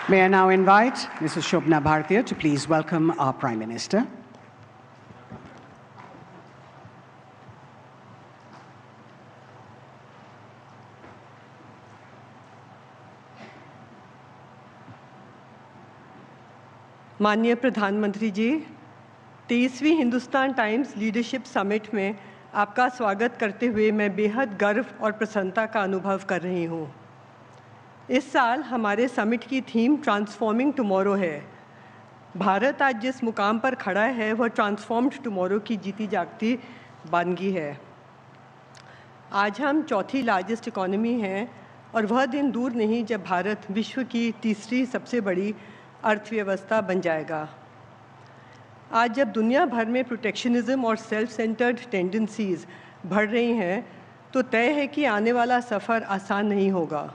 May I now invite Mrs. Shobna Bhartiya to please welcome our Prime Minister. माननीय प्रधानमंत्री जी, 23वीं Hindustan times leadership summit में आपका स्वागत करते हुए मैं बेहद गर्व और प्रसन्नता का अनुभव कर रही हूँ। इस साल हमारे समिट की थीम ट्रांसफॉर्मिंग टुमारो है। भारत आज जिस मुकाम पर खड़ा है वह ट्रांसफॉर्म्ड टुमारो की जीती जागती बानगी है। आज हम चौथी लार्जेस्ट इकोनॉमी हैं और वह दिन दूर नहीं जब भारत विश्व की तीसरी सबसे बड़ी अर्थव्यवस्था बन जाएगा। आज जब दुनिया भर में प्रोटेक्शनिज्म और सेल्फ सेंटर्ड टेंडेंसीज बढ़ रही हैं तो तय है कि आने वाला सफ़र आसान नहीं होगा।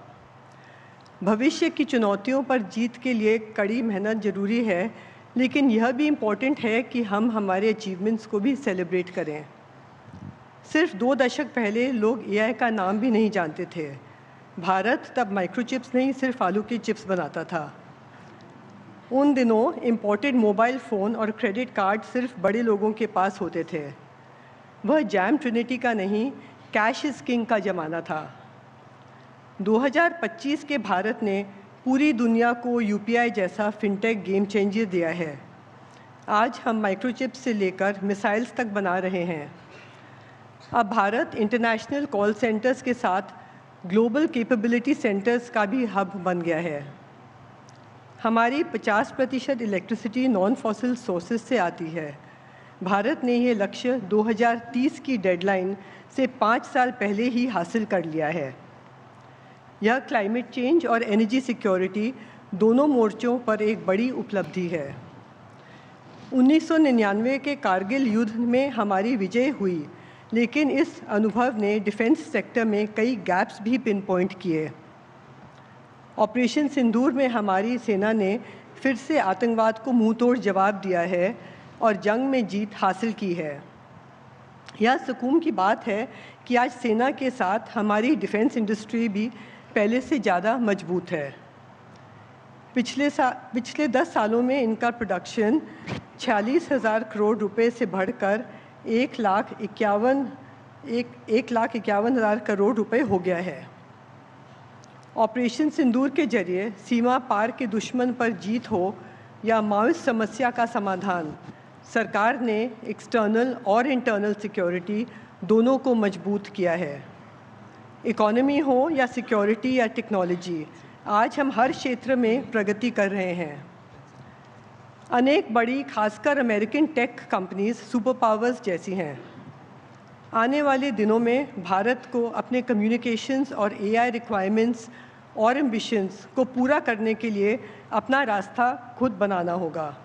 भविष्य की चुनौतियों पर जीत के लिए कड़ी मेहनत ज़रूरी है, लेकिन यह भी इम्पॉर्टेंट है कि हम हमारे अचीवमेंट्स को भी सेलिब्रेट करें। सिर्फ 2 दशक पहले लोग एआई का नाम भी नहीं जानते थे। भारत तब माइक्रोचिप्स नहीं, सिर्फ आलू की चिप्स बनाता था। उन दिनों इम्पोर्टेड मोबाइल फ़ोन और क्रेडिट कार्ड सिर्फ बड़े लोगों के पास होते थे। वह जैम ट्रिनिटी का नहीं, कैश इज़ किंग का ज़माना था। 2025 के भारत ने पूरी दुनिया को यूपीआई जैसा फिनटेक गेम चेंजर दिया है। आज हम माइक्रोचिप्स से लेकर मिसाइल्स तक बना रहे हैं। अब भारत इंटरनेशनल कॉल सेंटर्स के साथ ग्लोबल कैपेबिलिटी सेंटर्स का भी हब बन गया है। हमारी 50% इलेक्ट्रिसिटी नॉन फॉसिल सोर्सेज से आती है। भारत ने ये लक्ष्य 2030 की डेडलाइन से 5 साल पहले ही हासिल कर लिया है। यह क्लाइमेट चेंज और एनर्जी सिक्योरिटी दोनों मोर्चों पर एक बड़ी उपलब्धि है। 1999 के कारगिल युद्ध में हमारी विजय हुई, लेकिन इस अनुभव ने डिफेंस सेक्टर में कई गैप्स भी पिन पॉइंट किए। ऑपरेशन सिंदूर में हमारी सेना ने फिर से आतंकवाद को मुंहतोड़ जवाब दिया है और जंग में जीत हासिल की है। यह सुकून की बात है कि आज सेना के साथ हमारी डिफेंस इंडस्ट्री भी पहले से ज़्यादा मजबूत है। पिछले 10 सालों में इनका प्रोडक्शन 46,000 करोड़ रुपए से बढ़कर 1,51,000 करोड़ रुपए हो गया है। ऑपरेशन सिंदूर के जरिए सीमा पार के दुश्मन पर जीत हो या माओइस्ट समस्या का समाधान, सरकार ने एक्सटर्नल और इंटरनल सिक्योरिटी दोनों को मजबूत किया है। इकोनॉमी हो या सिक्योरिटी या टेक्नोलॉजी, आज हम हर क्षेत्र में प्रगति कर रहे हैं। अनेक बड़ी, खासकर American tech companies super powers जैसी हैं। आने वाले दिनों में भारत को अपने कम्युनिकेशंस और एआई रिक्वायरमेंट्स और एम्बिशंस को पूरा करने के लिए अपना रास्ता खुद बनाना होगा।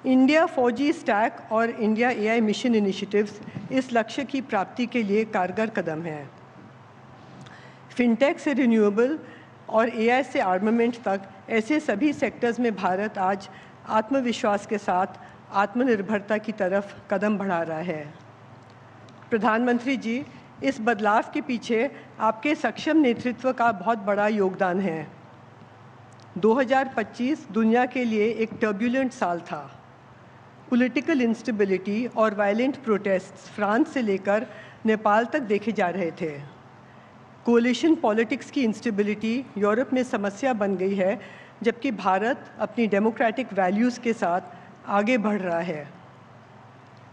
इंडिया 4G स्टैक और इंडिया एआई मिशन इनिशिएटिव्स इस लक्ष्य की प्राप्ति के लिए कारगर कदम हैं। फिनटेक से रिन्यूएबल और एआई से आर्मामेंट तक ऐसे सभी सेक्टर्स में भारत आज आत्मविश्वास के साथ आत्मनिर्भरता की तरफ कदम बढ़ा रहा है। प्रधानमंत्री जी, इस बदलाव के पीछे आपके सक्षम नेतृत्व का बहुत बड़ा योगदान है। 2025 दुनिया के लिए एक टर्ब्यूलेंट साल था। पॉलिटिकल इंस्टेबिलिटी और वायलेंट प्रोटेस्ट्स फ्रांस से लेकर नेपाल तक देखे जा रहे थे। कोलिशन पॉलिटिक्स की इंस्टेबिलिटी यूरोप में समस्या बन गई है, जबकि भारत अपनी डेमोक्रेटिक वैल्यूज़ के साथ आगे बढ़ रहा है।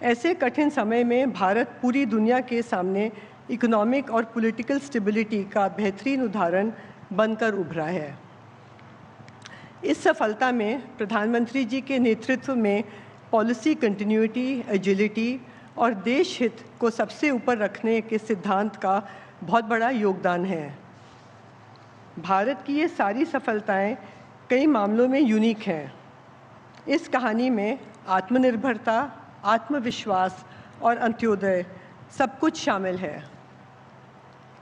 ऐसे कठिन समय में भारत पूरी दुनिया के सामने इकोनॉमिक और पॉलिटिकल स्टेबिलिटी का बेहतरीन उदाहरण बनकर उभरा है। इस सफलता में प्रधानमंत्री जी के नेतृत्व में पॉलिसी कंटिन्यूटी, एजिलिटी और देश हित को सबसे ऊपर रखने के सिद्धांत का बहुत बड़ा योगदान है। भारत की ये सारी सफलताएं कई मामलों में यूनिक हैं। इस कहानी में आत्मनिर्भरता, आत्मविश्वास और अंत्योदय सब कुछ शामिल है।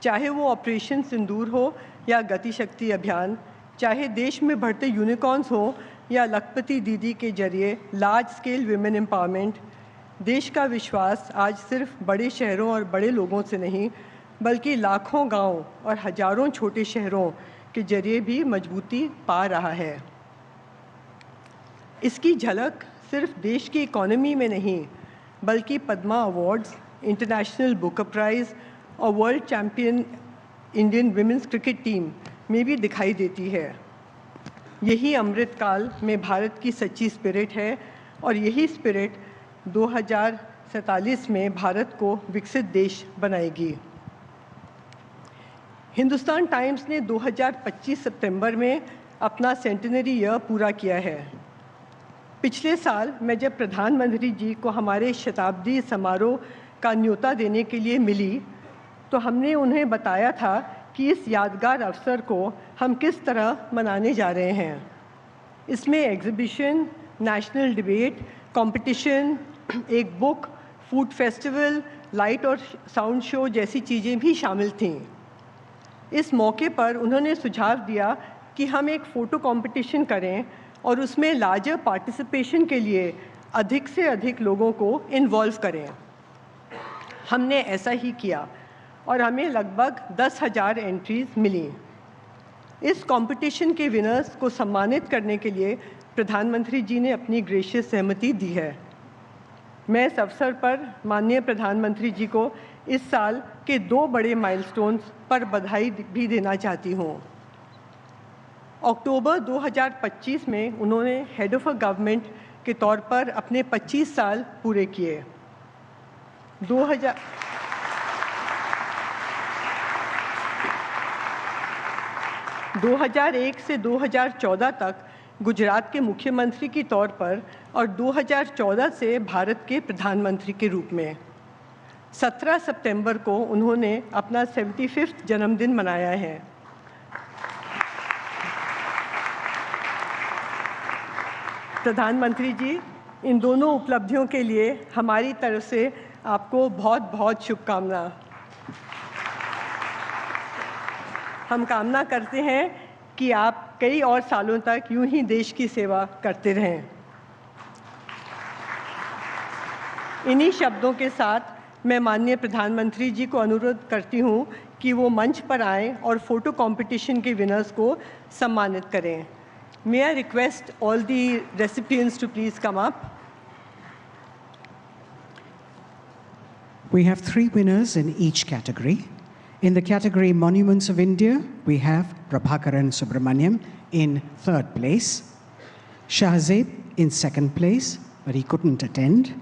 चाहे वो ऑपरेशन सिंदूर हो या गति शक्ति अभियान, चाहे देश में बढ़ते यूनिकॉर्न्स हो या लखपति दीदी के जरिए लार्ज स्केल विमेन एम्पावरमेंट, देश का विश्वास आज सिर्फ बड़े शहरों और बड़े लोगों से नहीं, बल्कि लाखों गांव और हजारों छोटे शहरों के जरिए भी मजबूती पा रहा है। इसकी झलक सिर्फ देश की इकोनॉमी में नहीं, बल्कि Padma awards, international Booker prize और world champion Indian women's cricket team में भी दिखाई देती है। यही अमृतकाल में भारत की सच्ची स्पिरिट है और यही स्पिरिट 2047 में भारत को विकसित देश बनाएगी। हिंदुस्तान टाइम्स ने 2025 सितंबर में अपना सेंटेनरी ईयर पूरा किया है। पिछले साल मैं जब प्रधानमंत्री जी को हमारे शताब्दी समारोह का न्योता देने के लिए मिली, तो हमने उन्हें बताया था कि इस यादगार अवसर को हम किस तरह मनाने जा रहे हैं। इसमें एग्जीबिशन, नेशनल डिबेट, कंपटीशन, एक बुक, फूड फेस्टिवल, लाइट और साउंड शो जैसी चीज़ें भी शामिल थीं। इस मौके पर उन्होंने सुझाव दिया कि हम एक फ़ोटो कंपटीशन करें और उसमें लार्जर पार्टिसिपेशन के लिए अधिक से अधिक लोगों को इन्वॉल्व करें। हमने ऐसा ही किया और हमें लगभग 10,000 एंट्रीज़ मिली। इस कंपटीशन के विनर्स को सम्मानित करने के लिए प्रधानमंत्री जी ने अपनी ग्रेशियस सहमति दी है। मैं इस अवसर पर माननीय प्रधानमंत्री जी को इस साल के 2 बड़े माइलस्टोन्स पर बधाई भी देना चाहती हूँ। अक्टूबर 2025 में उन्होंने हेड ऑफ अ गवर्नमेंट के तौर पर अपने 25 साल पूरे किए। 2001 से 2014 तक गुजरात के मुख्यमंत्री के तौर पर और 2014 से भारत के प्रधानमंत्री के रूप में। 17 सितंबर को उन्होंने अपना 75वां जन्मदिन मनाया है। प्रधानमंत्री जी, इन दोनों उपलब्धियों के लिए हमारी तरफ से आपको बहुत बहुत शुभकामना। हम कामना करते हैं कि आप कई और सालों तक यूं ही देश की सेवा करते रहें। इन्हीं शब्दों के साथ मैं माननीय प्रधानमंत्री जी को अनुरोध करती हूं कि वो मंच पर आएं और फोटो कंपटीशन के विनर्स को सम्मानित करें। May I request all the recipients to please come up? We have 3 winners in each category. In the category Monuments of India, we have Prabhakaran Subramaniam in 3rd place, Shahzeb in 2nd place, but he couldn't attend.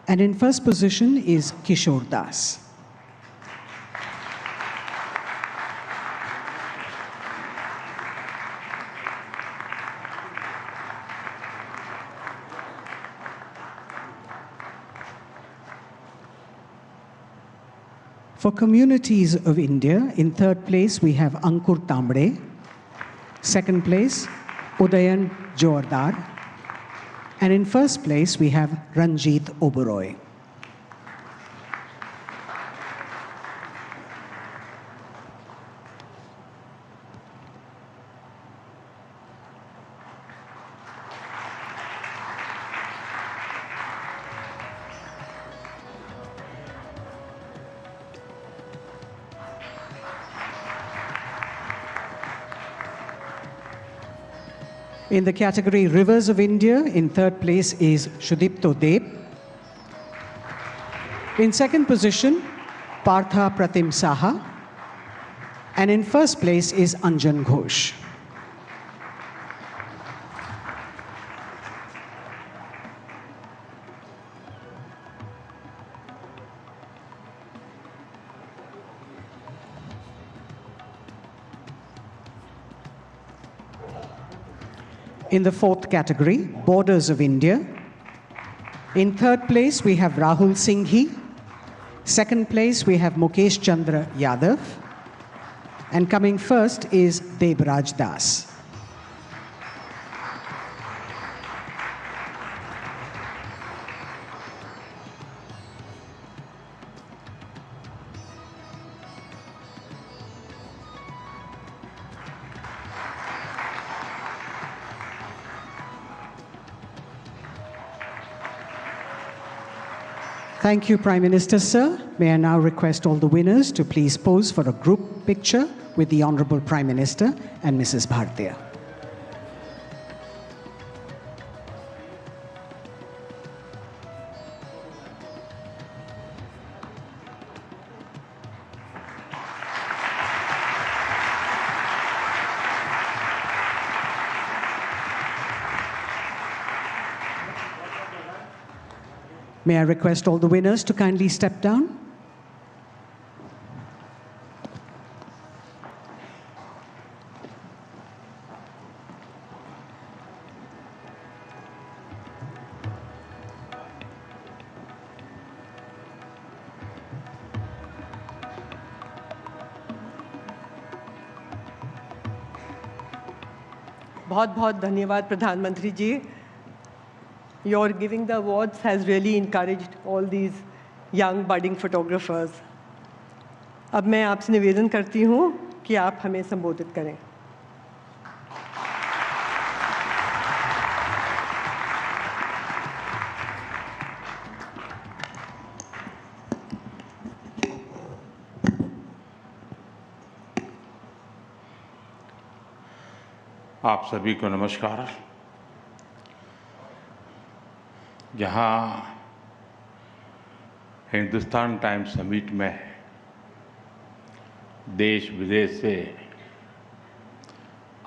And in 1st position is Kishore Das. For Communities of India, in 3rd place we have Ankur Tambre, 2nd place Udayan Jordar, and in 1st place we have Ranjit Oberoi. In the category Rivers of India, in 3rd place is Shudipto Deb. In 2nd position, Partha Pratim Saha. And in 1st place is Anjan Ghosh. In the 4th category, Borders of India. In 3rd place, we have Rahul Singhi. 2nd place, we have Mukesh Chandra Yadav. And coming first is Debraj Das. Thank you, Prime Minister, sir. May I now request all the winners to please pose for a group picture with the Honorable Prime Minister and Mrs. Bhartiya. May I request all the winners to kindly step down? बहुत बहुत धन्यवाद प्रधानमंत्री जी. Your giving the awards has really encouraged all these young budding photographers. अब मैं आपसे निवेदन करती हूँ कि आप हमें संबोधित करें. आप सभी को नमस्कार. जहां हिंदुस्तान टाइम्स समिट में देश विदेश से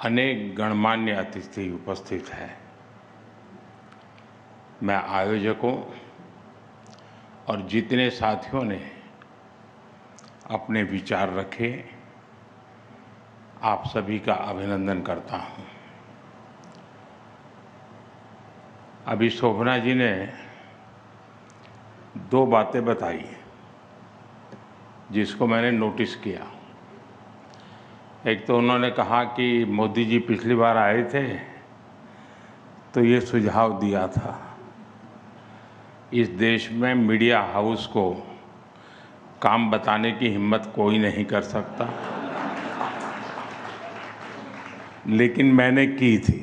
अनेक गणमान्य अतिथि उपस्थित हैं, मैं आयोजकों और जितने साथियों ने अपने विचार रखे, आप सभी का अभिनंदन करता हूं. अभी शोभना जी ने 2 बातें बताई जिसको मैंने नोटिस किया. एक तो उन्होंने कहा कि मोदी जी पिछली बार आए थे तो ये सुझाव दिया था, इस देश में मीडिया हाउस को काम बताने की हिम्मत कोई नहीं कर सकता, लेकिन मैंने की थी.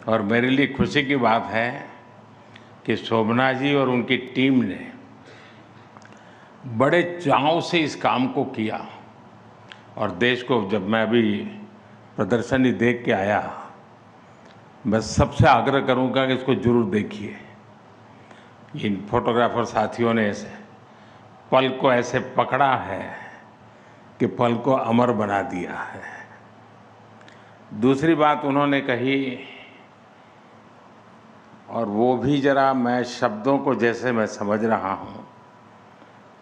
और मेरे लिए खुशी की बात है कि शोभना जी और उनकी टीम ने बड़े चाव से इस काम को किया. और देश को जब मैं अभी प्रदर्शनी देख के आया, मैं सबसे आग्रह करूंगा कि इसको जरूर देखिए. इन फोटोग्राफर साथियों ने पल को ऐसे पकड़ा है कि पल को अमर बना दिया है. दूसरी बात उन्होंने कही, और वो भी जरा मैं शब्दों को जैसे मैं समझ रहा हूं,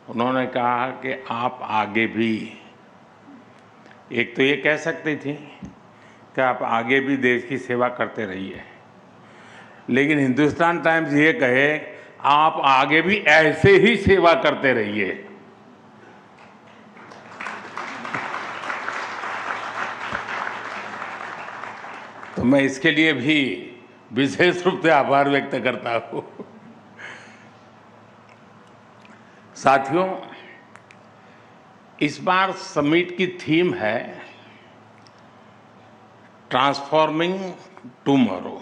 उन्होंने कहा कि आप आगे भी, एक तो ये कह सकती थी कि आप आगे भी देश की सेवा करते रहिए, लेकिन हिंदुस्तान टाइम्स ये कहे आप आगे भी ऐसे ही सेवा करते रहिए. तो मैं इसके लिए भी विशेष रूप से आभार व्यक्त करता हूं. साथियों, इस बार समिट की थीम है ट्रांसफॉर्मिंग टुमारो.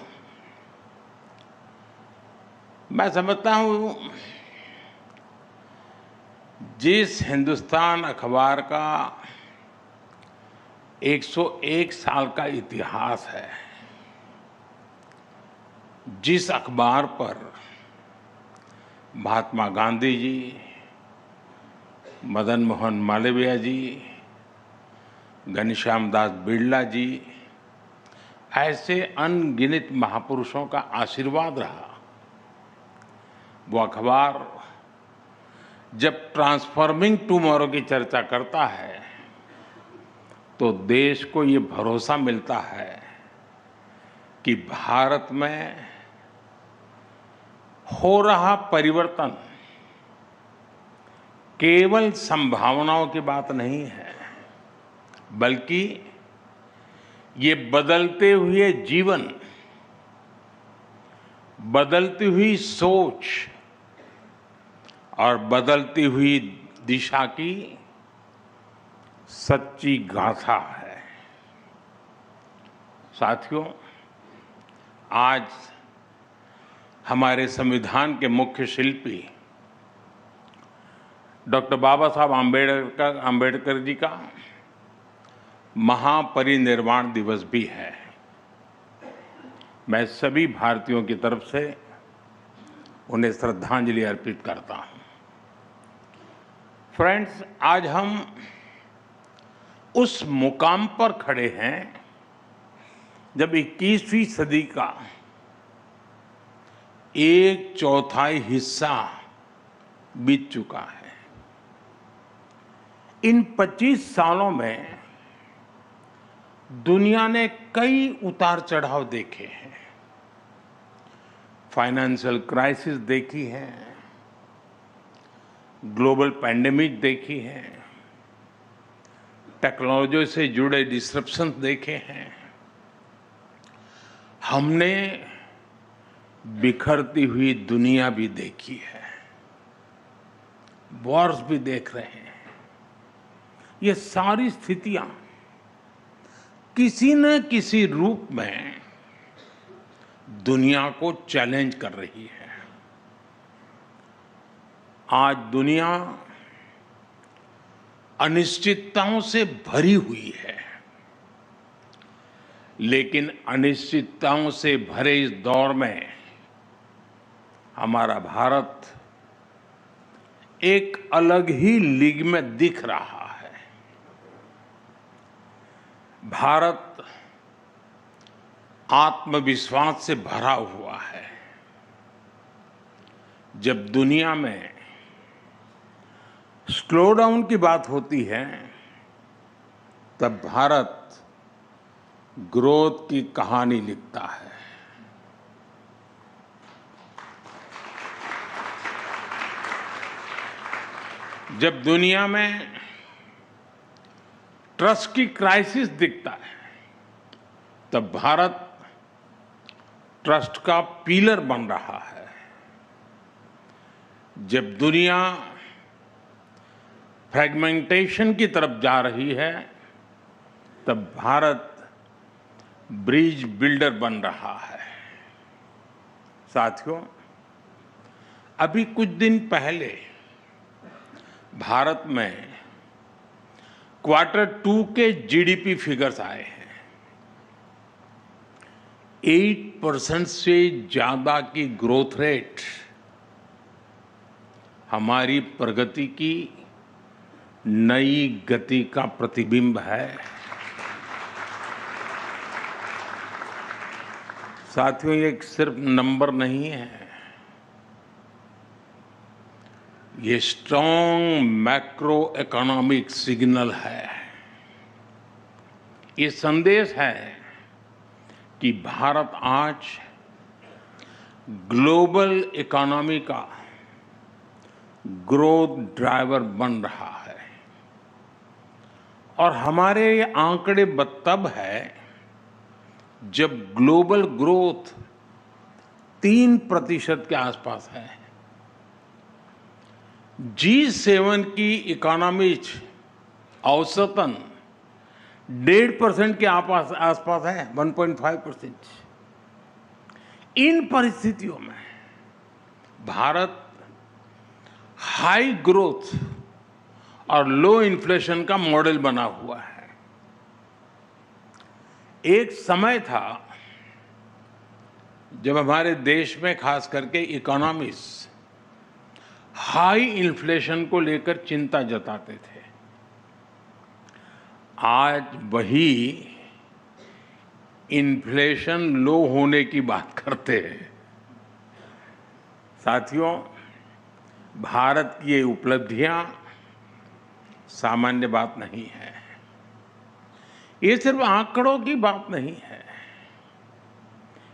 मैं समझता हूं जिस हिंदुस्तान अखबार का 101 साल का इतिहास है, जिस अखबार पर महात्मा गांधी जी, मदन मोहन मालवीय जी, घनश्याम दास बिड़ला जी, ऐसे अनगिनत महापुरुषों का आशीर्वाद रहा, वो अखबार जब ट्रांसफॉर्मिंग टुमारो की चर्चा करता है तो देश को ये भरोसा मिलता है कि भारत में हो रहा परिवर्तन केवल संभावनाओं की बात नहीं है, बल्कि ये बदलते हुए जीवन, बदलती हुई सोच और बदलती हुई दिशा की सच्ची गाथा है. साथियों, आज हमारे संविधान के मुख्य शिल्पी डॉक्टर बाबा साहब आम्बेडकर जी का महापरिनिर्वाण दिवस भी है। मैं सभी भारतीयों की तरफ से उन्हें श्रद्धांजलि अर्पित करता हूं। फ्रेंड्स, आज हम उस मुकाम पर खड़े हैं जब 21वीं सदी का 1/4 हिस्सा बीत चुका है। इन 25 सालों में दुनिया ने कई उतार चढ़ाव देखे हैं। फाइनेंशियल क्राइसिस देखी है, ग्लोबल पैंडेमिक देखी है, टेक्नोलॉजी से जुड़े डिसरप्शन देखे हैं। हमने बिखरती हुई दुनिया भी देखी है, वॉर्स भी देख रहे हैं। ये सारी स्थितियां किसी न किसी रूप में दुनिया को चैलेंज कर रही है। आज दुनिया अनिश्चितताओं से भरी हुई है, लेकिन अनिश्चितताओं से भरे इस दौर में हमारा भारत एक अलग ही लीग में दिख रहा है। भारत आत्मविश्वास से भरा हुआ है। जब दुनिया में स्लो डाउन की बात होती है, तब भारत ग्रोथ की कहानी लिखता है। जब दुनिया में ट्रस्ट की क्राइसिस दिखता है, तब भारत ट्रस्ट का पिलर बन रहा है। जब दुनिया फ्रेगमेंटेशन की तरफ जा रही है, तब भारत ब्रिज बिल्डर बन रहा है। साथियों, अभी कुछ दिन पहले भारत में Q2 के जीडीपी फिगर्स आए हैं। 8% से ज्यादा की ग्रोथ रेट हमारी प्रगति की नई गति का प्रतिबिंब है। साथियों, ये सिर्फ नंबर नहीं है, ये स्ट्रॉन्ग मैक्रो इकोनॉमिक सिग्नल है। ये संदेश है कि भारत आज ग्लोबल इकोनॉमी का ग्रोथ ड्राइवर बन रहा है। और हमारे ये आंकड़े तब है जब ग्लोबल ग्रोथ 3% के आसपास है। G7 की इकोनॉमीज औसतन 1.5% के आसपास है, 1.5%। इन परिस्थितियों में भारत हाई ग्रोथ और लो इन्फ्लेशन का मॉडल बना हुआ है। एक समय था जब हमारे देश में खास करके इकोनॉमिस्ट हाई इन्फ्लेशन को लेकर चिंता जताते थे। आज वही इन्फ्लेशन लो होने की बात करते हैं। साथियों, भारत की ये उपलब्धियां सामान्य बात नहीं है। ये सिर्फ आंकड़ों की बात नहीं है,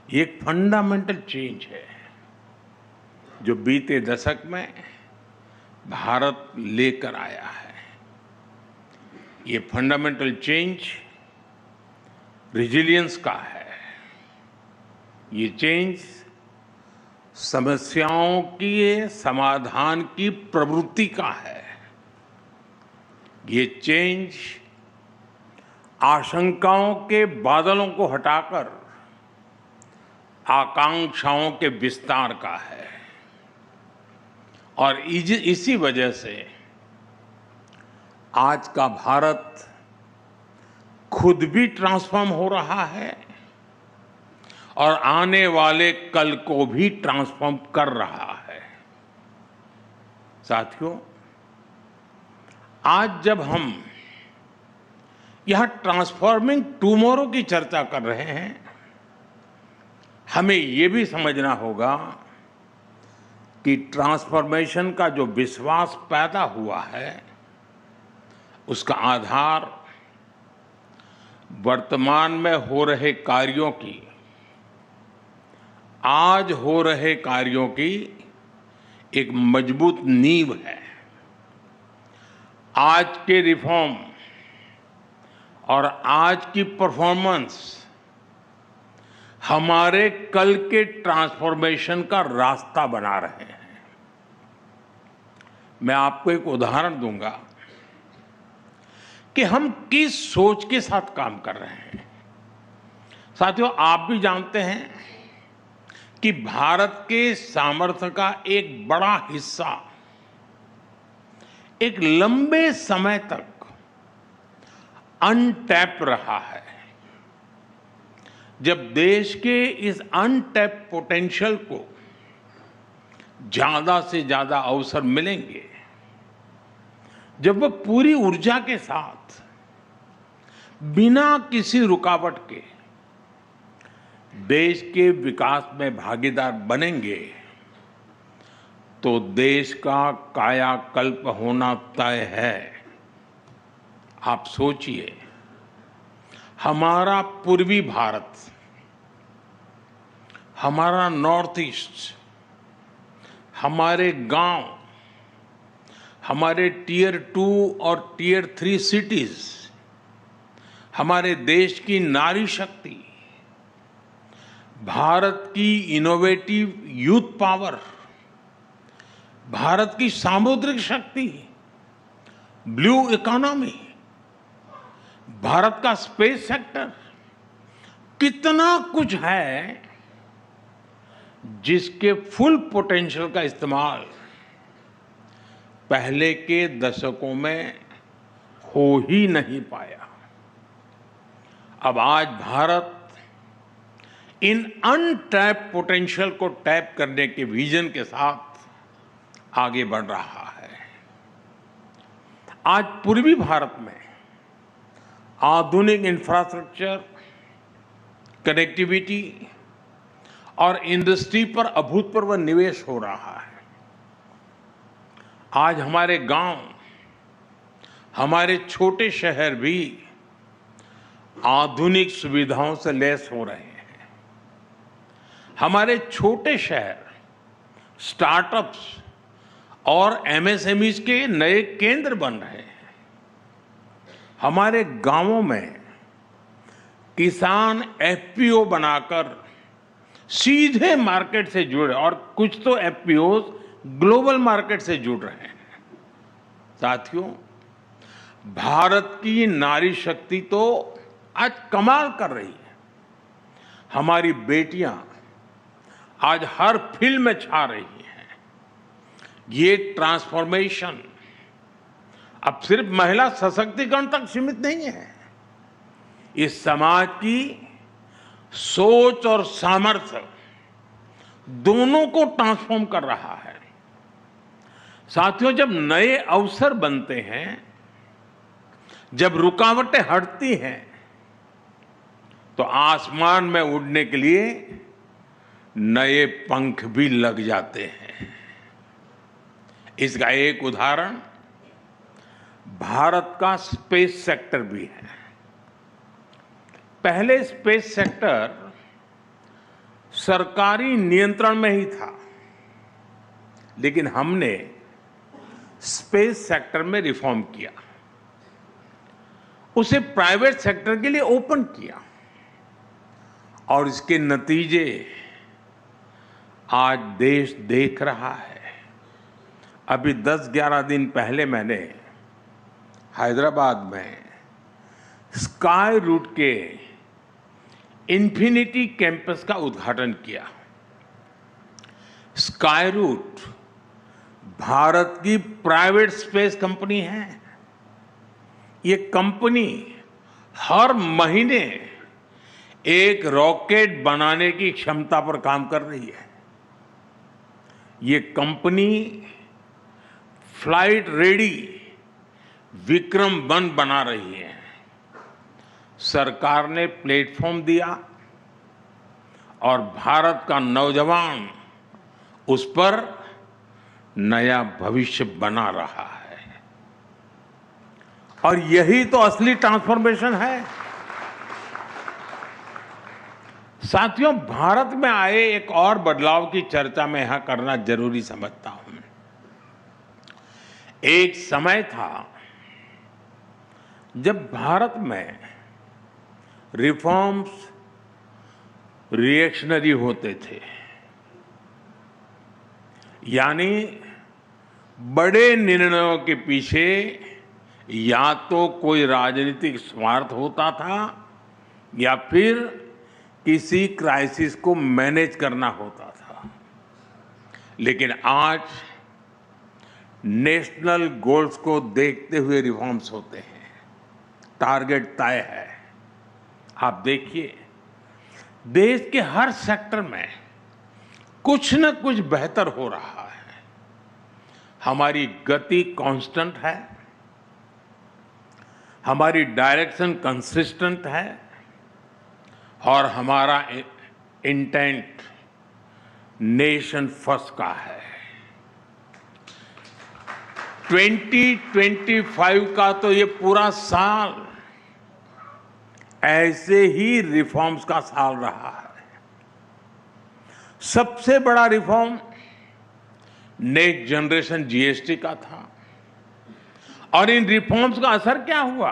ये एक फंडामेंटल चेंज है जो बीते दशक में भारत लेकर आया है। ये फंडामेंटल चेंज रिजिलियंस का है। ये चेंज समस्याओं के समाधान की प्रवृत्ति का है। ये चेंज आशंकाओं के बादलों को हटाकर आकांक्षाओं के विस्तार का है। और इसी वजह से आज का भारत खुद भी ट्रांसफॉर्म हो रहा है और आने वाले कल को भी ट्रांसफॉर्म कर रहा है। साथियों, आज जब हम यहां ट्रांसफॉर्मिंग टुमारो की चर्चा कर रहे हैं, हमें यह भी समझना होगा कि ट्रांसफॉर्मेशन का जो विश्वास पैदा हुआ है, उसका आधार वर्तमान में हो रहे कार्यों की, आज हो रहे कार्यों की एक मजबूत नींव है। आज के रिफॉर्म और आज की परफॉर्मेंस हमारे कल के ट्रांसफॉर्मेशन का रास्ता बना रहे हैं। मैं आपको एक उदाहरण दूंगा कि हम किस सोच के साथ काम कर रहे हैं। साथियों, आप भी जानते हैं कि भारत के सामर्थ्य का एक बड़ा हिस्सा एक लंबे समय तक अनटैप रहा है। जब देश के इस अनटैप पोटेंशियल को ज्यादा से ज्यादा अवसर मिलेंगे, जब वह पूरी ऊर्जा के साथ बिना किसी रुकावट के देश के विकास में भागीदार बनेंगे, तो देश का कायाकल्प होना तय है। आप सोचिए, हमारा पूर्वी भारत, हमारा नॉर्थ ईस्ट, हमारे गांव, हमारे टियर 2 और टियर 3 सिटीज, हमारे देश की नारी शक्ति, भारत की इनोवेटिव यूथ पावर, भारत की सामुद्रिक शक्ति, ब्लू इकोनॉमी, भारत का स्पेस सेक्टर, कितना कुछ है जिसके फुल पोटेंशियल का इस्तेमाल पहले के दशकों में हो ही नहीं पाया। अब आज भारत इन अनटैप पोटेंशियल को टैप करने के विजन के साथ आगे बढ़ रहा है। आज पूर्वी भारत में आधुनिक इंफ्रास्ट्रक्चर, कनेक्टिविटी और इंडस्ट्री पर अभूतपूर्व निवेश हो रहा है। आज हमारे गांव, हमारे छोटे शहर भी आधुनिक सुविधाओं से लैस हो रहे हैं। हमारे छोटे शहर स्टार्टअप्स और एमएसएमईज के नए केंद्र बन रहे हैं। हमारे गांवों में किसान एफपीओ बनाकर सीधे मार्केट से जुड़े, और कुछ तो एफपीओ ग्लोबल मार्केट से जुड़ रहे हैं। साथियों, भारत की नारी शक्ति तो आज कमाल कर रही है। हमारी बेटियां आज हर फील्ड में छा रही हैं। ये ट्रांसफॉर्मेशन अब सिर्फ महिला सशक्तिकरण तक सीमित नहीं है। इस समाज की सोच और सामर्थ्य दोनों को ट्रांसफॉर्म कर रहा है। साथियों, जब नए अवसर बनते हैं, जब रुकावटें हटती हैं, तो आसमान में उड़ने के लिए नए पंख भी लग जाते हैं। इसका एक उदाहरण भारत का स्पेस सेक्टर भी है। पहले स्पेस सेक्टर सरकारी नियंत्रण में ही था, लेकिन हमने स्पेस सेक्टर में रिफॉर्म किया, उसे प्राइवेट सेक्टर के लिए ओपन किया, और इसके नतीजे आज देश देख रहा है। अभी 10-11 दिन पहले मैंने हैदराबाद में स्काई रूट के इन्फिनिटी कैंपस का उद्घाटन किया। स्काई रूट भारत की प्राइवेट स्पेस कंपनी है। ये कंपनी हर महीने एक रॉकेट बनाने की क्षमता पर काम कर रही है। ये कंपनी फ्लाइट रेडी विक्रम-1 बना रही है। सरकार ने प्लेटफॉर्म दिया और भारत का नौजवान उस पर नया भविष्य बना रहा है। और यही तो असली ट्रांसफॉर्मेशन है। साथियों, भारत में आए एक और बदलाव की चर्चा मैं यहां करना जरूरी समझता हूं। एक समय था जब भारत में रिफॉर्म्स रिएक्शनरी होते थे, यानी बड़े निर्णयों के पीछे या तो कोई राजनीतिक स्वार्थ होता था या फिर किसी क्राइसिस को मैनेज करना होता था। लेकिन आज नेशनल गोल्स को देखते हुए रिफॉर्म्स होते हैं। टारगेट तय है। आप देखिए, देश के हर सेक्टर में कुछ न कुछ बेहतर हो रहा है। हमारी गति कांस्टेंट है, हमारी डायरेक्शन कंसिस्टेंट है और हमारा इंटेंट नेशन फर्स्ट का है। 2025 का तो ये पूरा साल ऐसे ही रिफॉर्म्स का साल रहा है। सबसे बड़ा रिफॉर्म नेक्स्ट जनरेशन जीएसटी का था। और इन रिफॉर्म्स का असर क्या हुआ,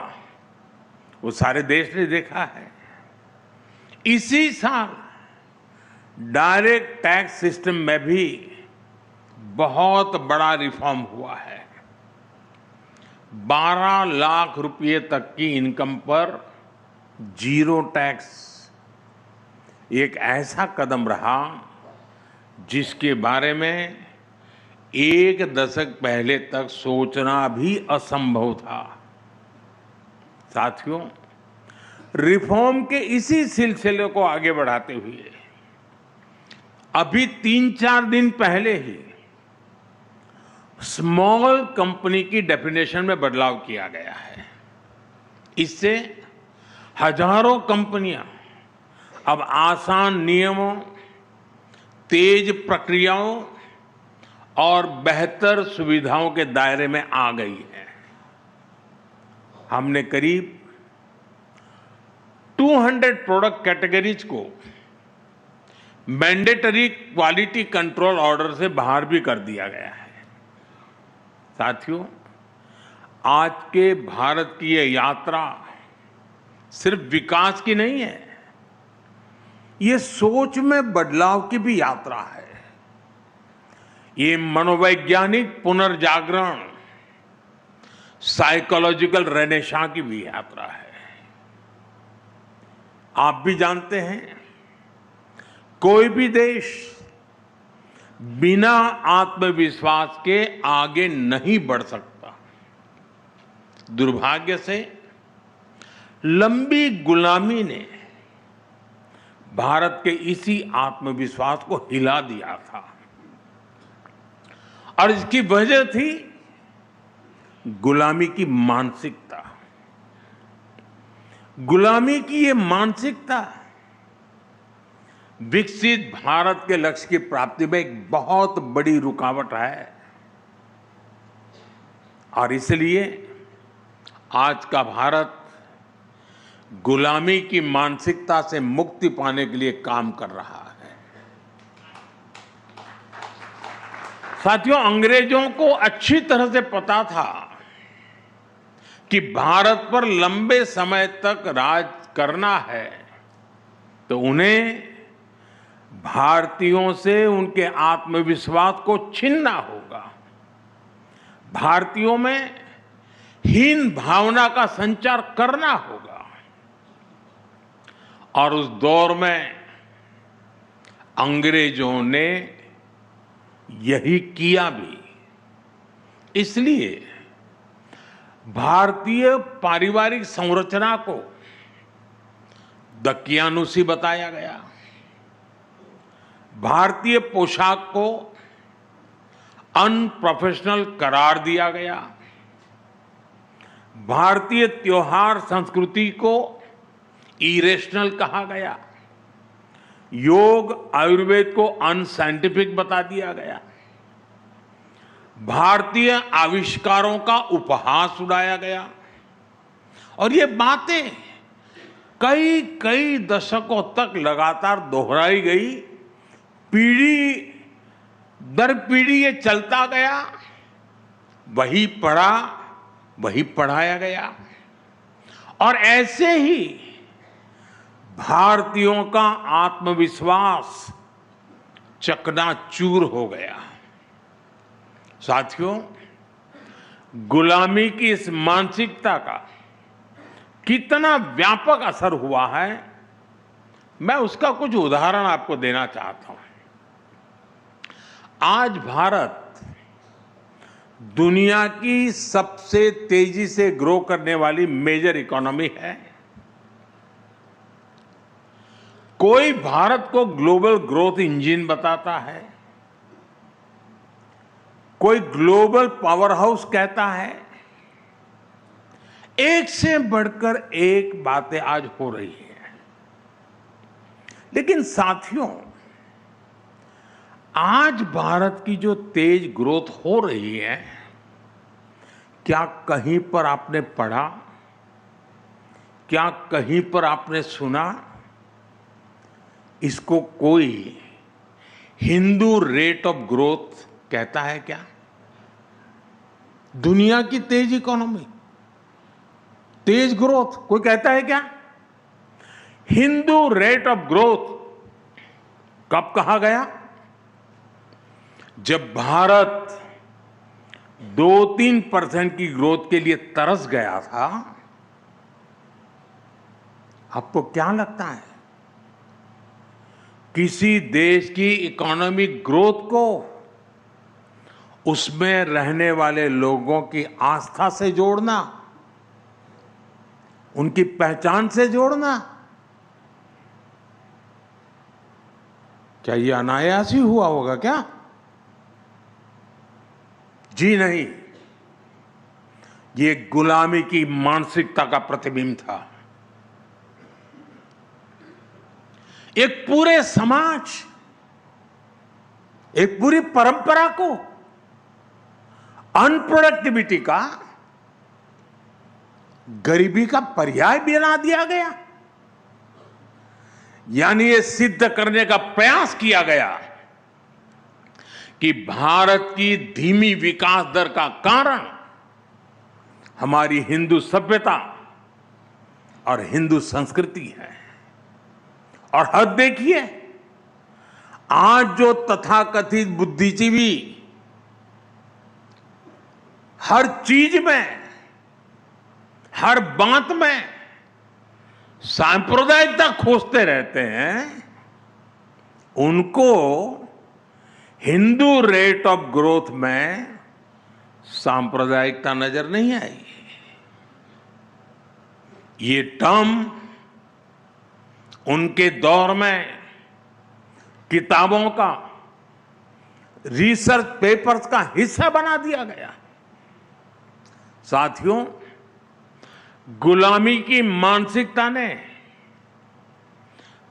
वो सारे देश ने देखा है। इसी साल डायरेक्ट टैक्स सिस्टम में भी बहुत बड़ा रिफॉर्म हुआ है। 12 लाख रुपए तक की इनकम पर जीरो टैक्स एक ऐसा कदम रहा जिसके बारे में एक दशक पहले तक सोचना भी असंभव था। साथियों, रिफॉर्म के इसी सिलसिले को आगे बढ़ाते हुए अभी 3-4 दिन पहले ही स्मॉल कंपनी की डेफिनेशन में बदलाव किया गया है। इससे हजारों कंपनियां अब आसान नियमों, तेज प्रक्रियाओं और बेहतर सुविधाओं के दायरे में आ गई है। हमने करीब 200 प्रोडक्ट कैटेगरीज को मैंडेटरी क्वालिटी कंट्रोल ऑर्डर से बाहर भी कर दिया गया है। साथियों, आज के भारत की यह यात्रा सिर्फ विकास की नहीं है, ये सोच में बदलाव की भी यात्रा है। ये मनोवैज्ञानिक पुनर्जागरण, साइकोलॉजिकल रेनेसां की भी यात्रा है। आप भी जानते हैं, कोई भी देश बिना आत्मविश्वास के आगे नहीं बढ़ सकता। दुर्भाग्य से लंबी गुलामी ने भारत के इसी आत्मविश्वास को हिला दिया था और इसकी वजह थी गुलामी की मानसिकता। गुलामी की ये मानसिकता विकसित भारत के लक्ष्य की प्राप्ति में एक बहुत बड़ी रुकावट है और इसलिए आज का भारत गुलामी की मानसिकता से मुक्ति पाने के लिए काम कर रहा है। साथियों, अंग्रेजों को अच्छी तरह से पता था कि भारत पर लंबे समय तक राज करना है तो उन्हें भारतीयों से उनके आत्मविश्वास को छीनना होगा। भारतीयों में हीन भावना का संचार करना होगा और उस दौर में अंग्रेजों ने यही किया भी। इसलिए भारतीय पारिवारिक संरचना को दकियानुसी बताया गया, भारतीय पोशाक को अनप्रोफेशनल करार दिया गया, भारतीय त्योहार संस्कृति को इरेशनल कहा गया, योग आयुर्वेद को अनसाइंटिफिक बता दिया गया, भारतीय आविष्कारों का उपहास उड़ाया गया और ये बातें कई कई दशकों तक लगातार दोहराई गई। पीढ़ी दर पीढ़ी ये चलता गया, वही पढ़ा वही पढ़ाया गया और ऐसे ही भारतीयों का आत्मविश्वास चकनाचूर हो गया। साथियों, गुलामी की इस मानसिकता का कितना व्यापक असर हुआ है, मैं उसका कुछ उदाहरण आपको देना चाहता हूं। आज भारत दुनिया की सबसे तेजी से ग्रो करने वाली मेजर इकोनॉमी है। कोई भारत को ग्लोबल ग्रोथ इंजन बताता है, कोई ग्लोबल पावर हाउस कहता है। एक से बढ़कर एक बातें आज हो रही हैं। लेकिन साथियों, आज भारत की जो तेज ग्रोथ हो रही है, क्या कहीं पर आपने पढ़ा, क्या कहीं पर आपने सुना, इसको कोई हिंदू रेट ऑफ ग्रोथ कहता है क्या? दुनिया की तेज इकोनॉमी, तेज ग्रोथ कोई कहता है क्या? हिंदू रेट ऑफ ग्रोथ कब कहा गया? जब भारत 2-3% की ग्रोथ के लिए तरस गया था। आपको क्या लगता है, किसी देश की इकोनॉमिक ग्रोथ को उसमें रहने वाले लोगों की आस्था से जोड़ना, उनकी पहचान से जोड़ना, क्या ये अनायास ही हुआ होगा क्या? जी नहीं, ये गुलामी की मानसिकता का प्रतिबिंब था। एक पूरे समाज, एक पूरी परंपरा को अनप्रोडक्टिविटी का, गरीबी का पर्याय बना दिया गया। यानी ये सिद्ध करने का प्रयास किया गया कि भारत की धीमी विकास दर का कारण हमारी हिंदू सभ्यता और हिंदू संस्कृति है। और हद देखिए, आज जो तथाकथित बुद्धिजीवी हर चीज में, हर बात में सांप्रदायिकता खोजते रहते हैं, उनको हिंदू रेट ऑफ ग्रोथ में सांप्रदायिकता नजर नहीं आई। ये टर्म उनके दौर में किताबों का, रिसर्च पेपर्स का हिस्सा बना दिया गया। साथियों, गुलामी की मानसिकता ने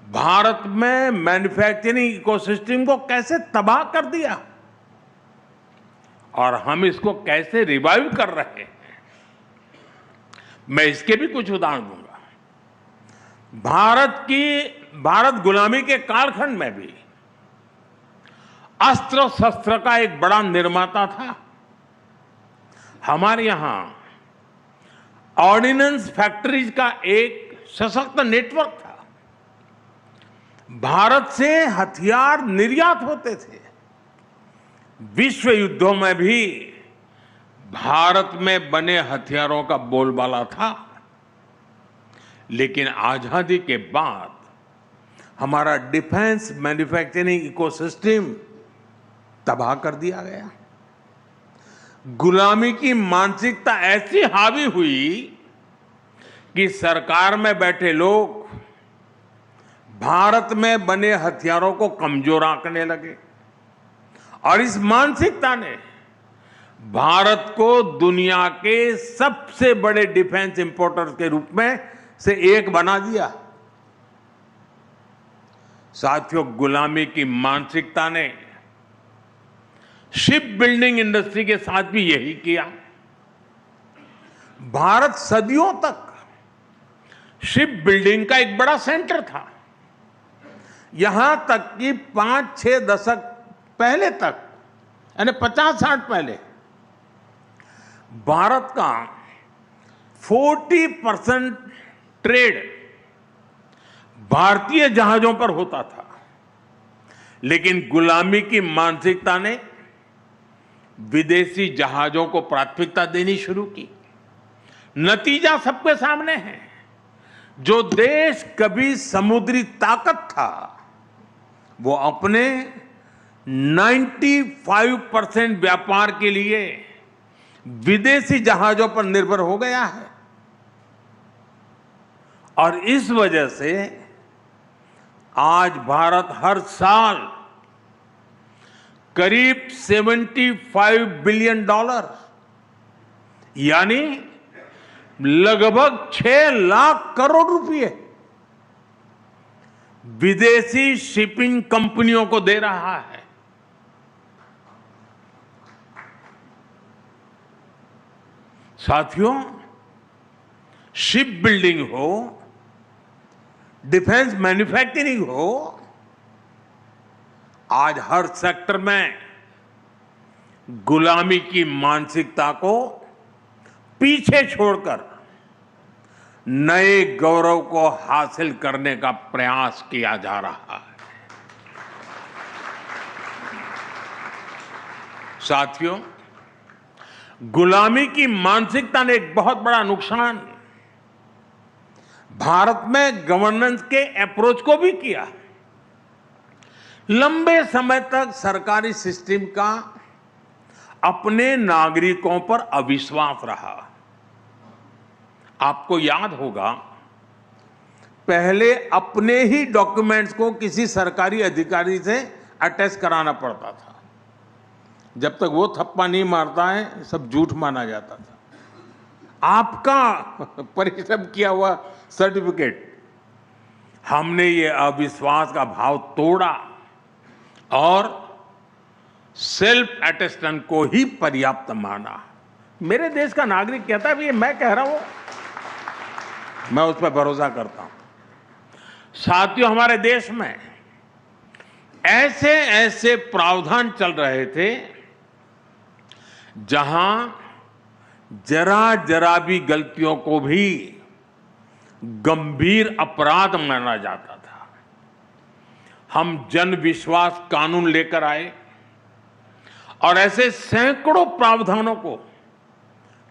भारत में मैन्युफैक्चरिंग इकोसिस्टम को कैसे तबाह कर दिया और हम इसको कैसे रिवाइव कर रहे हैं, मैं इसके भी कुछ उदाहरण दूंगा। भारत गुलामी के कालखंड में भी अस्त्र शस्त्र का एक बड़ा निर्माता था। हमारे यहां ऑर्डिनेंस फैक्ट्रीज का एक सशक्त नेटवर्क था। भारत से हथियार निर्यात होते थे। विश्व युद्धों में भी भारत में बने हथियारों का बोलबाला था। लेकिन आजादी के बाद हमारा डिफेंस मैन्युफैक्चरिंग इकोसिस्टम तबाह कर दिया गया। गुलामी की मानसिकता ऐसी हावी हुई कि सरकार में बैठे लोग भारत में बने हथियारों को कमजोर आंकने लगे और इस मानसिकता ने भारत को दुनिया के सबसे बड़े डिफेंस इंपोर्टर के रूप में से एक बना दिया। साथियों, गुलामी की मानसिकता ने शिप बिल्डिंग इंडस्ट्री के साथ भी यही किया। भारत सदियों तक शिप बिल्डिंग का एक बड़ा सेंटर था। यहां तक कि 5-6 दशक पहले तक, यानी 50-60 पहले, भारत का 40% ट्रेड भारतीय जहाजों पर होता था। लेकिन गुलामी की मानसिकता ने विदेशी जहाजों को प्राथमिकता देनी शुरू की। नतीजा सबके सामने है। जो देश कभी समुद्री ताकत था, वो अपने 95% व्यापार के लिए विदेशी जहाजों पर निर्भर हो गया है। और इस वजह से आज भारत हर साल करीब $75 बिलियन, यानी लगभग 6 लाख करोड़ रुपए विदेशी शिपिंग कंपनियों को दे रहा है। साथियों, शिप बिल्डिंग हो, डिफेंस मैन्युफैक्चरिंग हो, आज हर सेक्टर में गुलामी की मानसिकता को पीछे छोड़कर नए गौरव को हासिल करने का प्रयास किया जा रहा है। साथियों, गुलामी की मानसिकता ने एक बहुत बड़ा नुकसान भारत में गवर्नेंस के अप्रोच को भी किया। लंबे समय तक सरकारी सिस्टम का अपने नागरिकों पर अविश्वास रहा। आपको याद होगा, पहले अपने ही डॉक्यूमेंट्स को किसी सरकारी अधिकारी से अटैच कराना पड़ता था। जब तक वो थप्पा नहीं मारता है, सब झूठ माना जाता था। आपका परिश्रम किया हुआ सर्टिफिकेट, हमने ये अविश्वास का भाव तोड़ा और सेल्फ अटेस्टेंट को ही पर्याप्त माना। मेरे देश का नागरिक कहता है, ये मैं कह रहा हूं, मैं उस पर भरोसा करता हूं। साथियों, हमारे देश में ऐसे ऐसे प्रावधान चल रहे थे जहां जरा जरा भी गलतियों को भी गंभीर अपराध माना जाता था। हम जन विश्वास कानून लेकर आए और ऐसे सैकड़ों प्रावधानों को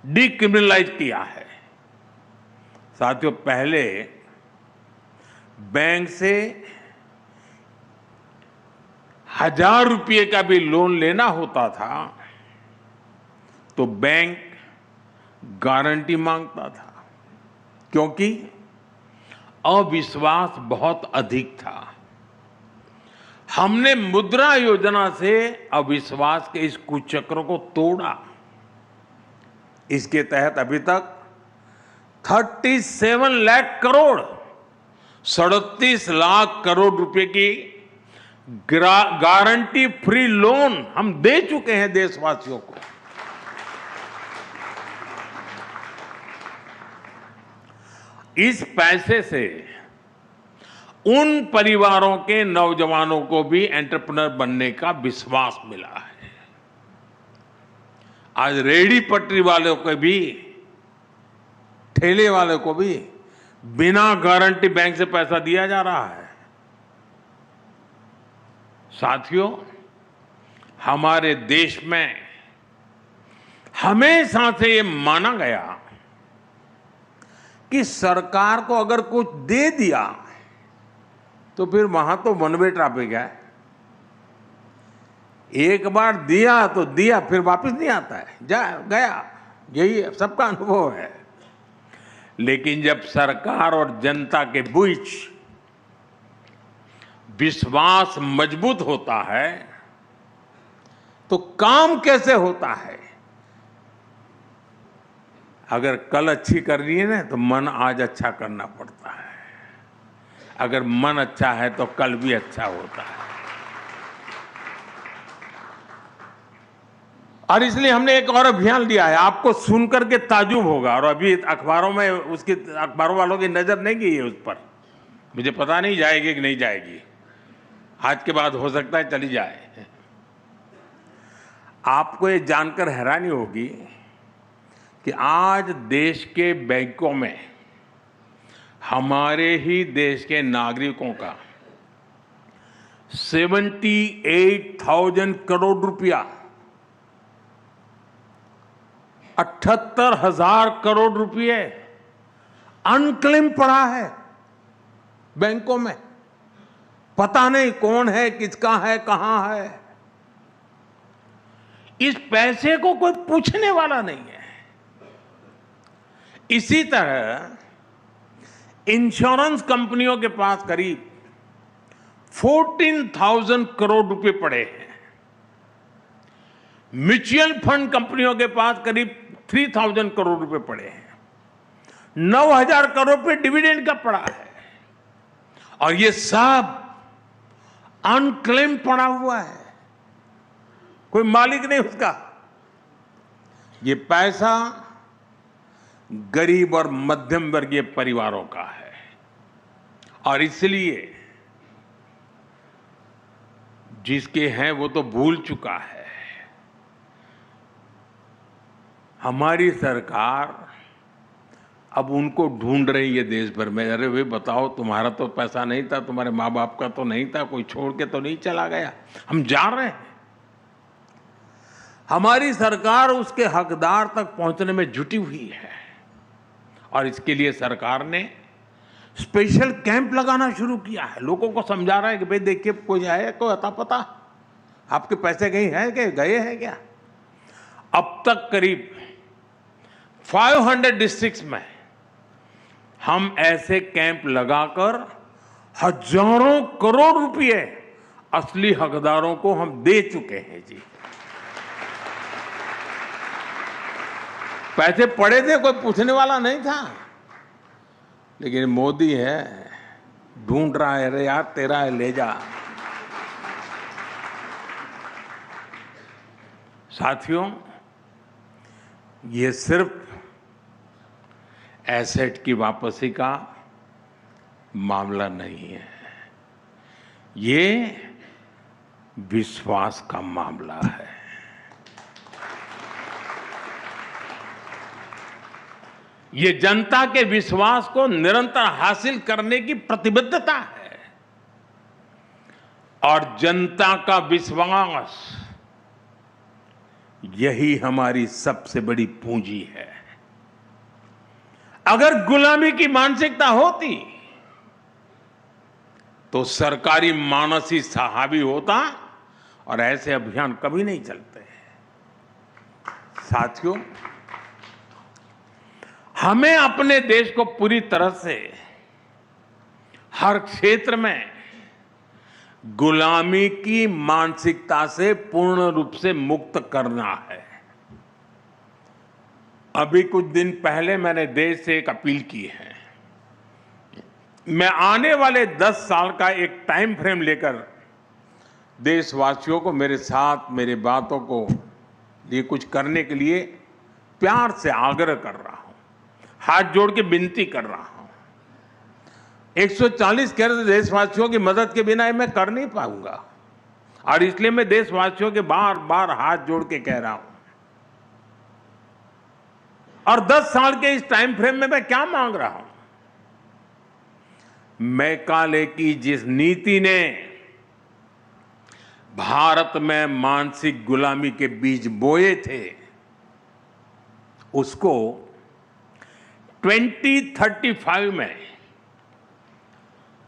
डिक्रिमिनलाइज किया है। साथियों, पहले बैंक से 1000 रुपये का भी लोन लेना होता था तो बैंक गारंटी मांगता था, क्योंकि अविश्वास बहुत अधिक था। हमने मुद्रा योजना से अविश्वास के इस कुचक्र को तोड़ा। इसके तहत अभी तक 37 लाख करोड़, 37 लाख करोड़ रुपए की गारंटी फ्री लोन हम दे चुके हैं देशवासियों को। इस पैसे से उन परिवारों के नौजवानों को भी एंटरप्रेन्योर बनने का विश्वास मिला है। आज रेहड़ी पटरी वालों को भी, ठेले वालों को भी बिना गारंटी बैंक से पैसा दिया जा रहा है। साथियों, हमारे देश में हमेशा से ये माना गया कि सरकार को अगर कुछ दे दिया तो फिर वहां तो वन वे ट्रैफिक है। एक बार दिया तो दिया, फिर वापस नहीं आता है, जा गया। यही सबका अनुभव है। लेकिन जब सरकार और जनता के बीच विश्वास मजबूत होता है तो काम कैसे होता है। अगर कल अच्छी करनी है ना तो मन आज अच्छा करना पड़ता है। अगर मन अच्छा है तो कल भी अच्छा होता है। और इसलिए हमने एक और अभियान लिया है, आपको सुनकर के ताजुब होगा। और अभी अखबारों में उसकी, अखबारों वालों की नजर नहीं गई है उस पर, मुझे पता नहीं जाएगी कि नहीं जाएगी। आज के बाद हो सकता है चली जाए। आपको ये जानकर हैरानी होगी कि आज देश के बैंकों में हमारे ही देश के नागरिकों का 78,000 करोड़ रुपया, 78,000 करोड़ रुपये अनक्लेम पड़ा है बैंकों में। पता नहीं कौन है, किसका है, कहां है। इस पैसे को कोई पूछने वाला नहीं है। इसी तरह इंश्योरेंस कंपनियों के पास करीब 14,000 करोड़ रुपए पड़े हैं। म्यूचुअल फंड कंपनियों के पास करीब 3,000 करोड़ रुपए पड़े हैं। 9,000 करोड़ रुपए डिविडेंड का पड़ा है। और ये सब अनक्लेम पड़ा हुआ है, कोई मालिक नहीं उसका। ये पैसा गरीब और मध्यम वर्गीय परिवारों का है। और इसलिए जिसके हैं वो तो भूल चुका है। हमारी सरकार अब उनको ढूंढ रही है देश भर में। अरे भाई बताओ, तुम्हारा तो पैसा नहीं था, तुम्हारे माँ बाप का तो नहीं था, कोई छोड़ के तो नहीं चला गया। हम जा रहे हैं। हमारी सरकार उसके हकदार तक पहुंचने में जुटी हुई है। और इसके लिए सरकार ने स्पेशल कैंप लगाना शुरू किया है। लोगों को समझा रहा है कि भाई देखिए, कोई है, कोई अता पता आपके पैसे कहीं है क्या, गए हैं क्या। अब तक करीब 500 डिस्ट्रिक्ट्स में हम ऐसे कैंप लगाकर हजारों करोड़ रुपए असली हकदारों को हम दे चुके हैं जी। पैसे पड़े थे, कोई पूछने वाला नहीं था। लेकिन मोदी है, ढूंढ रहा है, अरे यार तेरा है, ले जा। साथियों, ये सिर्फ एसेट की वापसी का मामला नहीं है, ये विश्वास का मामला है। ये जनता के विश्वास को निरंतर हासिल करने की प्रतिबद्धता है। और जनता का विश्वास, यही हमारी सबसे बड़ी पूंजी है। अगर गुलामी की मानसिकता होती तो सरकारी मानस ही हावी होता और ऐसे अभियान कभी नहीं चलते। साथियों, हमें अपने देश को पूरी तरह से हर क्षेत्र में गुलामी की मानसिकता से पूर्ण रूप से मुक्त करना है। अभी कुछ दिन पहले मैंने देश से एक अपील की है। मैं आने वाले 10 साल का एक टाइम फ्रेम लेकर देशवासियों को, मेरे साथ मेरे बातों को लिए कुछ करने के लिए प्यार से आग्रह कर रहा हूं, हाथ जोड़ के विनती कर रहा हूं। 140 करोड़ देशवासियों की मदद के बिना मैं कर नहीं पाऊंगा। और इसलिए मैं देशवासियों के बार बार हाथ जोड़ के कह रहा हूं। और 10 साल के इस टाइम फ्रेम में मैं क्या मांग रहा हूं? मैकाले की जिस नीति ने भारत में मानसिक गुलामी के बीज बोए थे, उसको 2035 में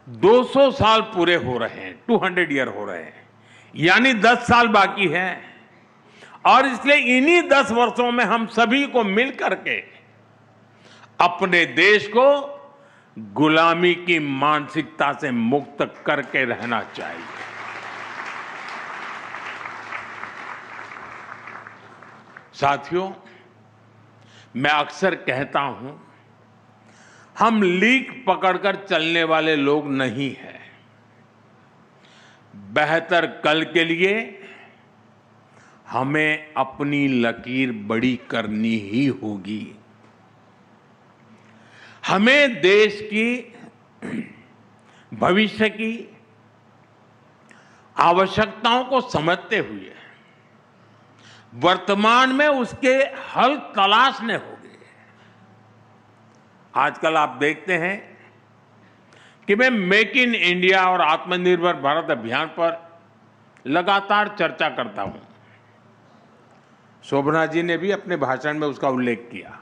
200 साल पूरे हो रहे हैं, 200 ईयर हो रहे हैं, यानी 10 साल बाकी है। और इसलिए इन्हीं 10 वर्षों में हम सभी को मिलकर के अपने देश को गुलामी की मानसिकता से मुक्त करके रहना चाहिए। साथियों, मैं अक्सर कहता हूं, हम लीक पकड़कर चलने वाले लोग नहीं हैं। बेहतर कल के लिए हमें अपनी लकीर बड़ी करनी ही होगी। हमें देश की भविष्य की आवश्यकताओं को समझते हुए वर्तमान में उसके हल तलाशने होंगे। आजकल आप देखते हैं कि मैं मेक इन इंडिया और आत्मनिर्भर भारत अभियान पर लगातार चर्चा करता हूं। शोभना जी ने भी अपने भाषण में उसका उल्लेख किया।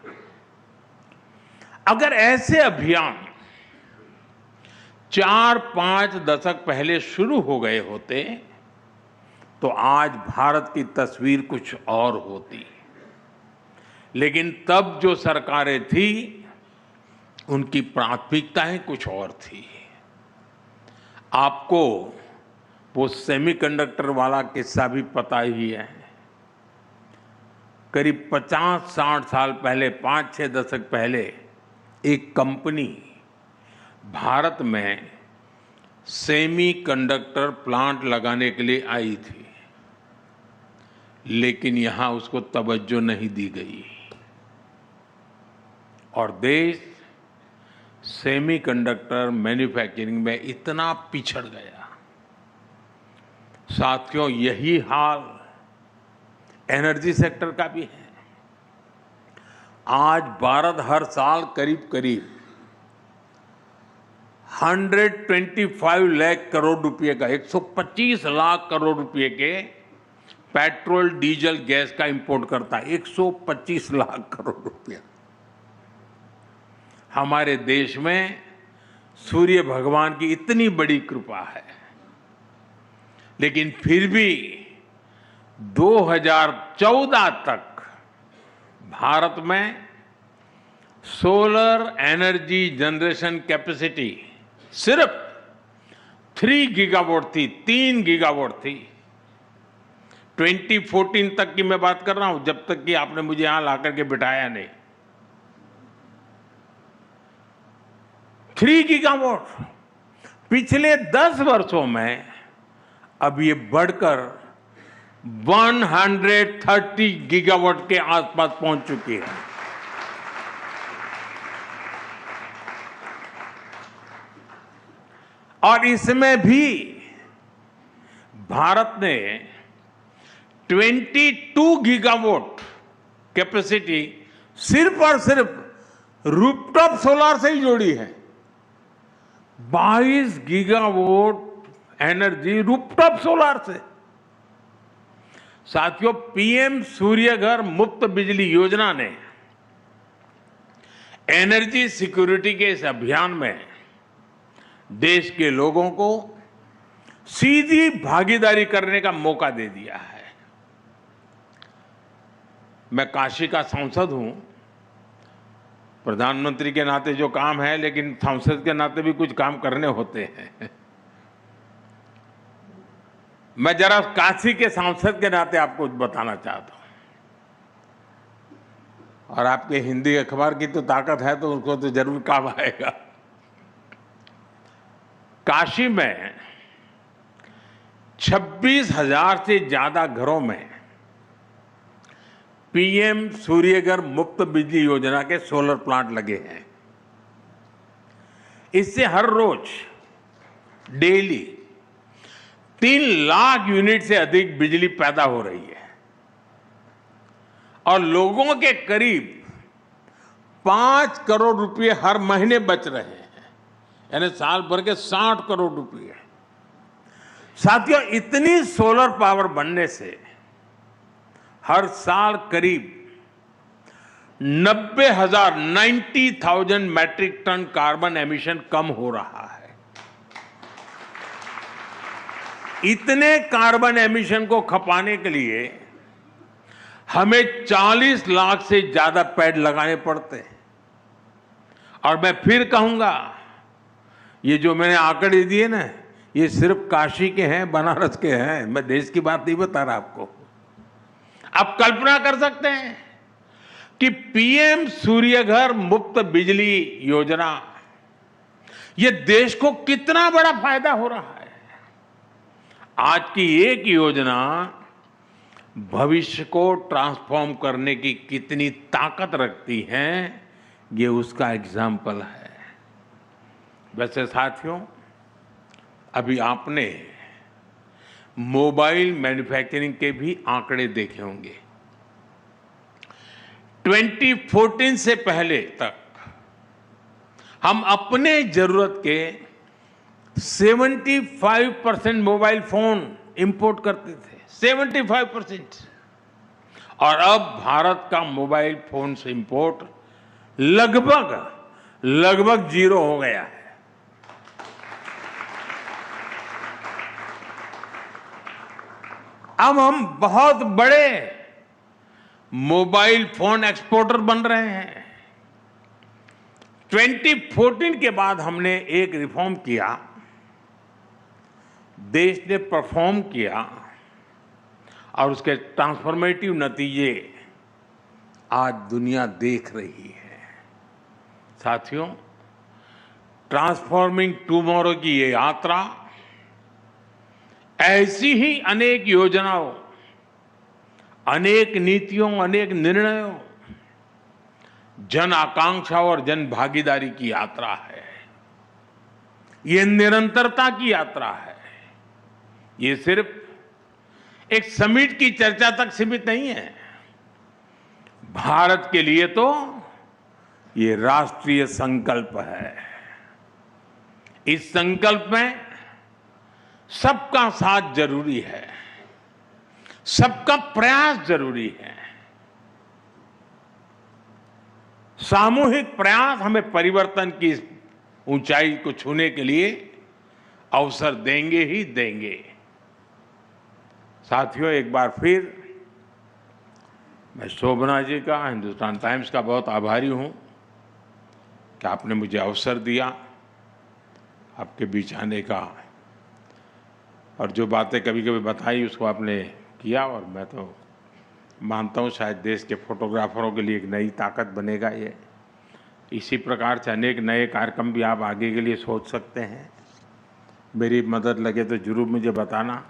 अगर ऐसे अभियान 4-5 दशक पहले शुरू हो गए होते तो आज भारत की तस्वीर कुछ और होती। लेकिन तब जो सरकारें थी उनकी प्राथमिकताएं कुछ और थी। आपको वो सेमीकंडक्टर वाला किस्सा भी पता ही है। करीब 50-60 साल पहले, 5-6 दशक पहले एक कंपनी भारत में सेमीकंडक्टर प्लांट लगाने के लिए आई थी, लेकिन यहां उसको तवज्जो नहीं दी गई और देश सेमीकंडक्टर मैन्युफैक्चरिंग में इतना पिछड़ गया। साथियों, यही हाल एनर्जी सेक्टर का भी है। आज भारत हर साल करीब करीब 125 लाख करोड़ रुपए का, 125 लाख करोड़ रुपए के पेट्रोल डीजल गैस का इंपोर्ट करता है। 125 लाख करोड़ रुपया। हमारे देश में सूर्य भगवान की इतनी बड़ी कृपा है, लेकिन फिर भी 2014 तक भारत में सोलर एनर्जी जनरेशन कैपेसिटी सिर्फ 3 गीगावाट थी, 3 गीगावाट थी। 2014 तक की मैं बात कर रहा हूं, जब तक कि आपने मुझे यहां लाकर के बिठाया नहीं। 3 गीगावाट पिछले 10 वर्षों में अब ये बढ़कर 130 गीगावाट के आसपास पहुंच चुकी है। और इसमें भी भारत ने 22 गीगावाट कैपेसिटी सिर्फ और सिर्फ रूफटॉप सोलर से ही जोड़ी है। 22 गीगावाट एनर्जी रूफटॉप सोलर से। साथियों, पीएम सूर्यघर मुफ्त बिजली योजना ने एनर्जी सिक्योरिटी के इस अभियान में देश के लोगों को सीधी भागीदारी करने का मौका दे दिया है। मैं काशी का सांसद हूं, प्रधानमंत्री के नाते जो काम है, लेकिन सांसद के नाते भी कुछ काम करने होते हैं। मैं जरा काशी के सांसद के नाते आपको बताना चाहता हूं, और आपके हिंदी अखबार की तो ताकत है तो उसको तो जरूर काम आएगा। काशी में 26,000 से ज्यादा घरों में पीएम सूर्यघर मुफ्त बिजली योजना के सोलर प्लांट लगे हैं। इससे हर रोज डेली 3 लाख यूनिट से अधिक बिजली पैदा हो रही है और लोगों के करीब 5 करोड़ रुपए हर महीने बच रहे हैं, यानी साल भर के 60 करोड़ रुपए। साथियों, इतनी सोलर पावर बनने से हर साल करीब 90,000 मैट्रिक टन कार्बन एमिशन कम हो रहा है। इतने कार्बन एमिशन को खपाने के लिए हमें 40 लाख से ज्यादा पेड़ लगाने पड़ते हैं। और मैं फिर कहूंगा, ये जो मैंने आंकड़े दिए ना, ये सिर्फ काशी के हैं, बनारस के हैं, मैं देश की बात नहीं बता रहा आपको। आप कल्पना कर सकते हैं कि पीएम सूर्यघर मुफ्त बिजली योजना, ये देश को कितना बड़ा फायदा हो रहा है। आज की एक योजना भविष्य को ट्रांसफॉर्म करने की कितनी ताकत रखती है, ये उसका एग्जाम्पल है। वैसे साथियों, अभी आपने मोबाइल मैन्युफैक्चरिंग के भी आंकड़े देखे होंगे। 2014 से पहले तक हम अपने जरूरत के 75% मोबाइल फोन इंपोर्ट करते थे, 75%। और अब भारत का मोबाइल फोन से इंपोर्ट लगभग जीरो हो गया है। अब हम बहुत बड़े मोबाइल फोन एक्सपोर्टर बन रहे हैं। 2014 के बाद हमने एक रिफॉर्म किया, देश ने परफॉर्म किया और उसके ट्रांसफॉर्मेटिव नतीजे आज दुनिया देख रही है। साथियों, ट्रांसफॉर्मिंग टुमारो की ये यात्रा ऐसी ही अनेक योजनाओं, अनेक नीतियों, अनेक निर्णयों, जन आकांक्षा और जन भागीदारी की यात्रा है। ये निरंतरता की यात्रा है। ये सिर्फ एक समिट की चर्चा तक सीमित नहीं है। भारत के लिए तो ये राष्ट्रीय संकल्प है। इस संकल्प में सबका साथ जरूरी है, सबका प्रयास जरूरी है। सामूहिक प्रयास हमें परिवर्तन की इस ऊंचाई को छूने के लिए अवसर देंगे ही देंगे। साथियों, एक बार फिर मैं शोभना जी का, हिंदुस्तान टाइम्स का बहुत आभारी हूं कि आपने मुझे अवसर दिया आपके बीच आने का, और जो बातें कभी कभी बताई उसको आपने किया। और मैं तो मानता हूँ शायद देश के फोटोग्राफरों के लिए एक नई ताकत बनेगा ये। इसी प्रकार से अनेक नए कार्यक्रम भी आप आगे के लिए सोच सकते हैं। मेरी मदद लगे तो जरूर मुझे बताना।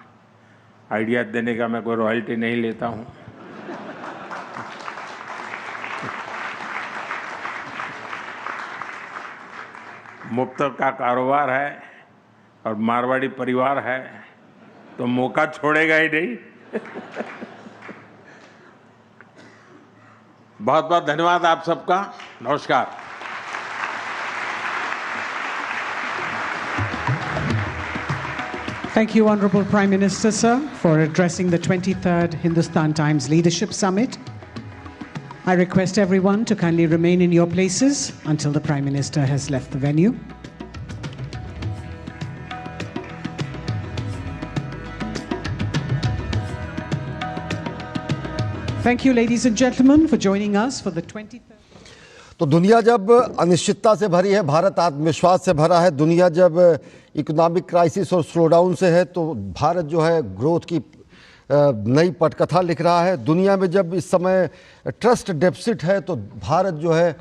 आइडिया देने का मैं कोई रॉयल्टी नहीं लेता हूँ। मुफ्त का कारोबार है और मारवाड़ी परिवार है तो मौका छोड़ेगा ही नहीं। बहुत बहुत धन्यवाद आप सबका। नमस्कार। Thank you, Honorable Prime Minister, sir, for addressing the 23rd Hindustan Times Leadership Summit. I request everyone to kindly remain in your places until the Prime Minister has left the venue. Thank you, ladies and gentlemen, for joining us for the 23rd. तो दुनिया जब अनिश्चितता से भरी है, भारत आत्मविश्वास से भरा है। दुनिया जब इकोनॉमिक क्राइसिस और स्लोडाउन से है, तो भारत जो है ग्रोथ की नई पटकथा लिख रहा है। दुनिया में जब इस समय ट्रस्ट डेफिसिट है, तो भारत जो है